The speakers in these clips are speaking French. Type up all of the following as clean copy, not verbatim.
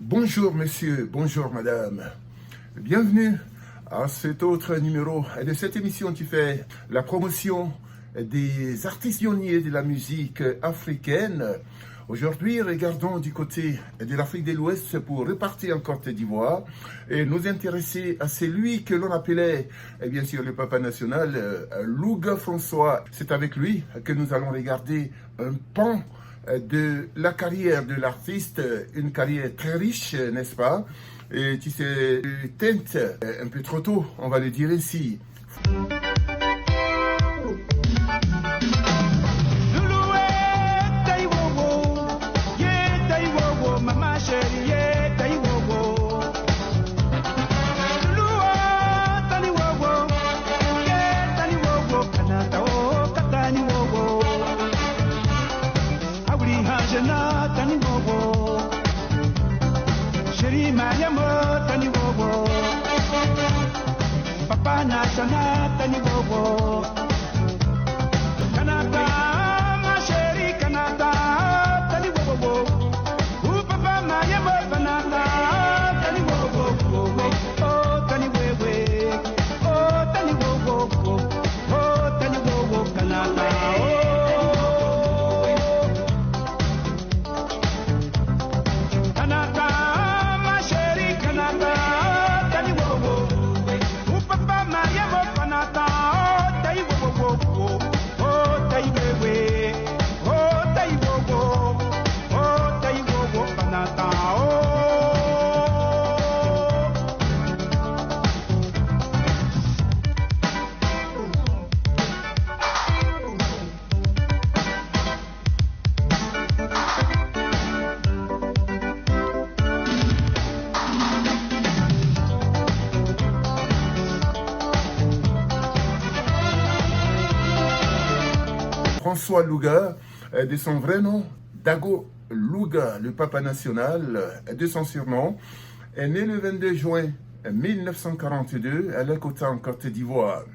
Bonjour monsieur, bonjour madame. Bienvenue à cet autre numéro de cette émission qui fait la promotion des artistes pionniers de la musique africaine. Aujourd'hui, regardons du côté de l'Afrique de l'Ouest pour repartir en Côte d'Ivoire et nous intéresser à celui que l'on appelait, bien sûr, le Papa national, Louga François. C'est avec lui que nous allons regarder un pan de la carrière de l'artiste, une carrière très riche, n'est-ce pas, et qui s'est teinte un peu trop tôt, on va le dire ainsi. Papa national tani bobo Canada ma chérie Canada tani bobo Papa mayemo Canada tani bobo oh tani wewe oh tani bobo oh tani bobo Canada Canada ma chérie Canada tani bobo François Louga, de son vrai nom, Dago Louga, le Papa national, de son surnom, est né le 22 juin 1942 à Lekota en Côte d'Ivoire.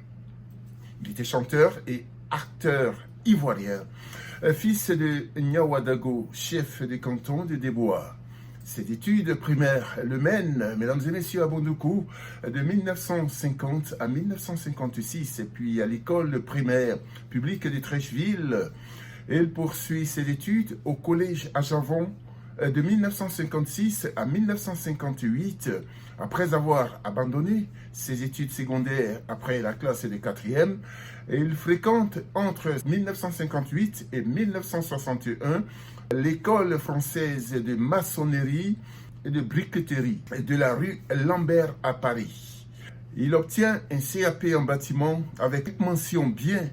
Il était chanteur et acteur ivoirien, fils de Nyawadago, chef du canton de Débois. Ses études primaires le mènent, mesdames et messieurs, à Bondoukou de 1950 à 1956, et puis à l'école primaire publique de Trècheville. Il poursuit ses études au collège à Javon de 1956 à 1958, après avoir abandonné ses études secondaires après la classe de 4e. Il fréquente entre 1958 et 1961 l'école française de maçonnerie et de briqueterie de la rue Lambert à Paris. Il obtient un CAP en bâtiment avec mention bien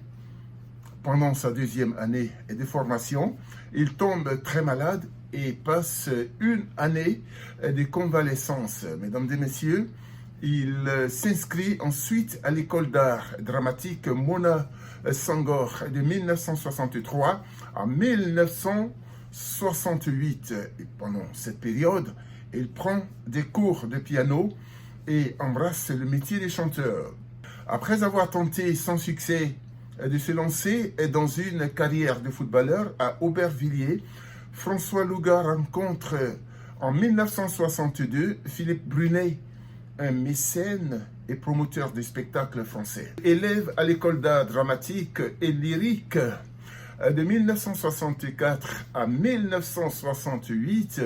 pendant sa deuxième année de formation. Il tombe très malade et passe une année de convalescence. Mesdames et messieurs, il s'inscrit ensuite à l'école d'art dramatique Mona Senghor de 1963 à 1968. Et pendant cette période, il prend des cours de piano et embrasse le métier de chanteur. Après avoir tenté sans succès de se lancer dans une carrière de footballeur à Aubervilliers, François Louga rencontre en 1962 Philippe Brunet, un mécène et promoteur de spectacles français. Élève à l'école d'art dramatique et lyrique de 1964 à 1968,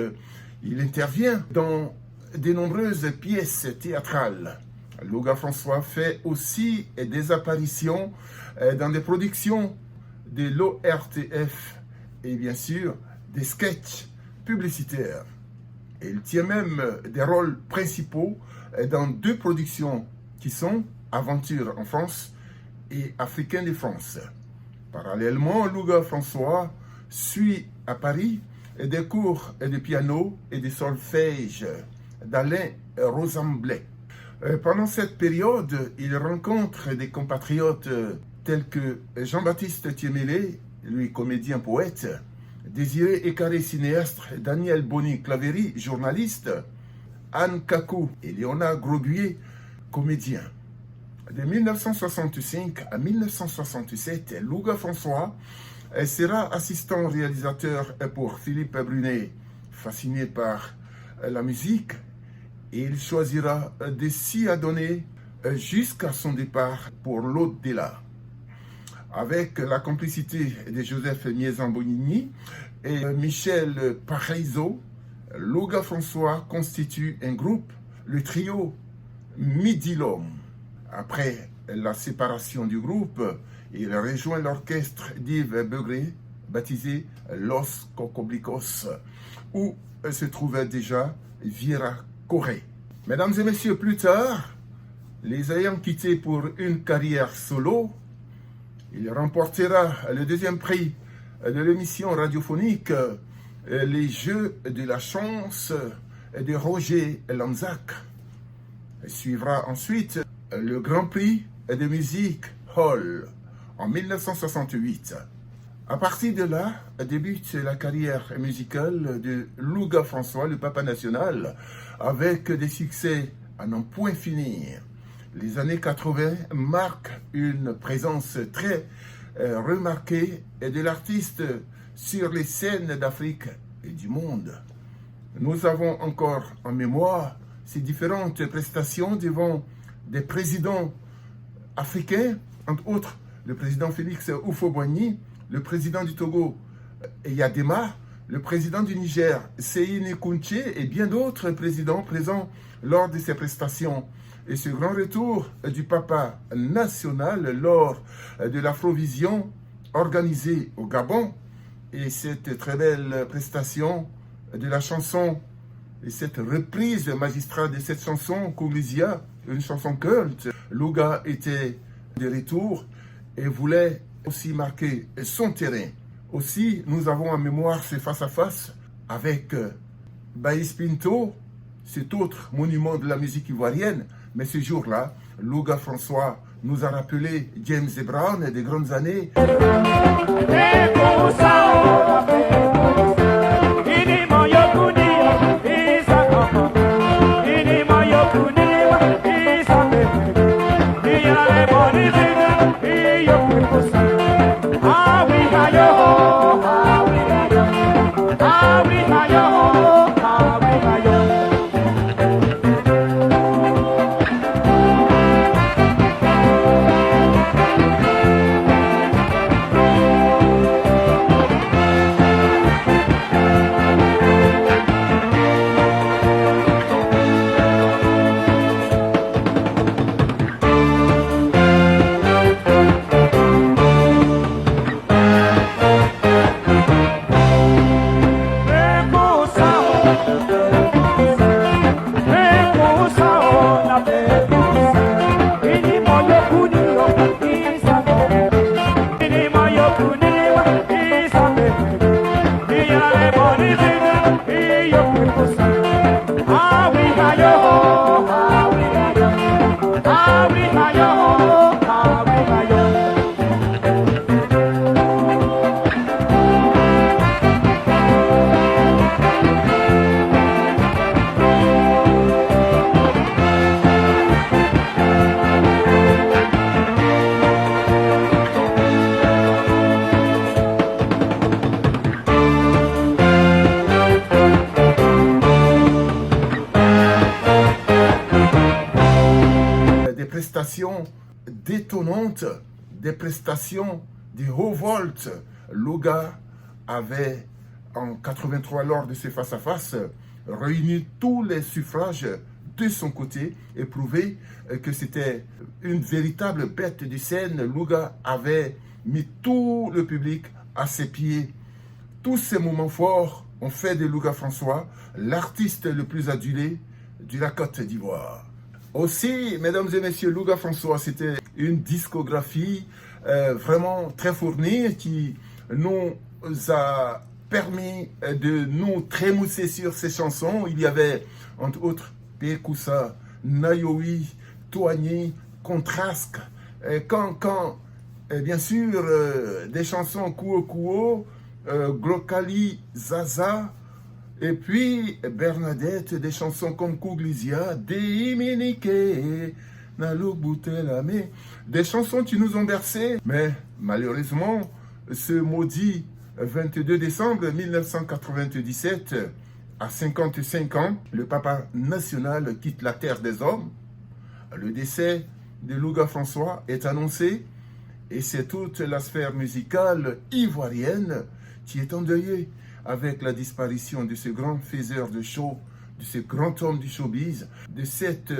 il intervient dans de nombreuses pièces théâtrales. Louga François fait aussi des apparitions dans des productions de l'ORTF et bien sûr des sketchs publicitaires. Il tient même des rôles principaux dans deux productions qui sont Aventure en France et Africain de France. Parallèlement, Louga François suit à Paris des cours de piano et de solfège d'Alain Rosamblay. Pendant cette période, il rencontre des compatriotes tels que Jean-Baptiste Thiémélé, lui comédien poète, Désiré Écaré cinéaste, Daniel Boni-Claverie, journaliste, Anne Kakou et Léonard Groguier, comédien. De 1965 à 1967, Louga François sera assistant réalisateur pour Philippe Brunet, fasciné par la musique et il choisira de s'y adonner jusqu'à son départ pour l'au-delà. Avec la complicité de Joseph Miezan-Bonigny et Michel Pareizo, Louga François constitue un groupe, le trio Midi l'Homme. Après la séparation du groupe, il rejoint l'orchestre d'Yves Begré, baptisé Los Cocoblicos, où se trouvait déjà Viera Corré. Mesdames et messieurs, plus tard, les ayant quittés pour une carrière solo, il remportera le deuxième prix de l'émission radiophonique Les Jeux de la Chance de Roger Lanzac. Suivra ensuite le Grand Prix de musique Hall en 1968. À partir de là, débute la carrière musicale de Louga François, le Papa National, avec des succès à n'en point finir. Les années 80 marquent une présence très remarquée de l'artiste sur les scènes d'Afrique et du monde. Nous avons encore en mémoire ces différentes prestations devant des présidents africains, entre autres le président Félix Houphouët-Boigny, le président du Togo Yadema, le président du Niger Séini Kountché et bien d'autres présidents présents lors de ces prestations. Et ce grand retour du Papa National lors de l'Afrovision organisée au Gabon et cette très belle prestation de la chanson et cette reprise magistrale de cette chanson, Kouglisia, une chanson culte. Louga était de retour et voulait aussi marquer son terrain. Aussi, nous avons en mémoire ce face-à-face avec Baïs Pinto, cet autre monument de la musique ivoirienne. Mais ce jour-là, Louga François nous a rappelé James Brown des grandes années. Détonnantes, des prestations de haut volt. Louga avait en 83 lors de ce face-à-face réuni tous les suffrages de son côté et prouvé que c'était une véritable bête de scène. Louga avait mis tout le public à ses pieds. Tous ces moments forts ont fait de Louga François l'artiste le plus adulé de la Côte d'Ivoire. Aussi, mesdames et messieurs, Louga François, c'était une discographie vraiment très fournie qui nous a permis de nous trémousser sur ces chansons. Il y avait, entre autres, Pékoussa, Nayoui, Toigny, Contrasque, bien sûr, des chansons Kouo Kouo, Glokali, Zaza, et puis Bernadette, des chansons comme Kouglisia, Déiminike, Naloboutelame, des chansons qui nous ont bercés. Mais malheureusement, ce maudit 22 décembre 1997, À 55 ans, le papa national quitte la terre des hommes. Le décès de Louga François est annoncé et c'est toute la sphère musicale ivoirienne qui est endeuillée avec la disparition de ce grand faiseur de show, de ce grand homme du showbiz, de cette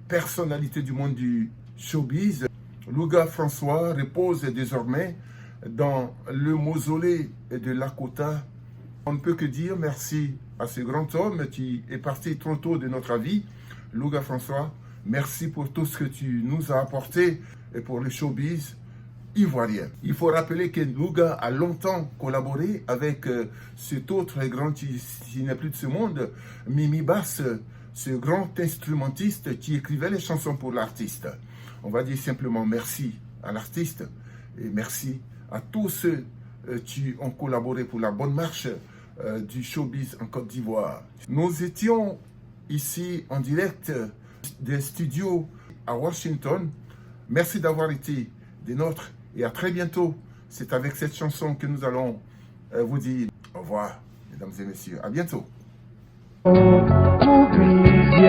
personnalité du monde du showbiz. Louga François repose désormais dans le mausolée de Lakota. On ne peut que dire merci à ce grand homme qui est parti trop tôt de notre vie. Louga François, merci pour tout ce que tu nous as apporté et pour le showbiz ivoirien. Il faut rappeler que Louga a longtemps collaboré avec cet autre grand qui n'est plus de ce monde, Mimi Bass, ce grand instrumentiste qui écrivait les chansons pour l'artiste. On va dire simplement merci à l'artiste et merci à tous ceux qui ont collaboré pour la bonne marche du showbiz en Côte d'Ivoire. Nous étions ici en direct des studios à Washington. Merci d'avoir été des nôtres et à très bientôt. C'est avec cette chanson que nous allons vous dire au revoir, mesdames et messieurs. À bientôt. Oublie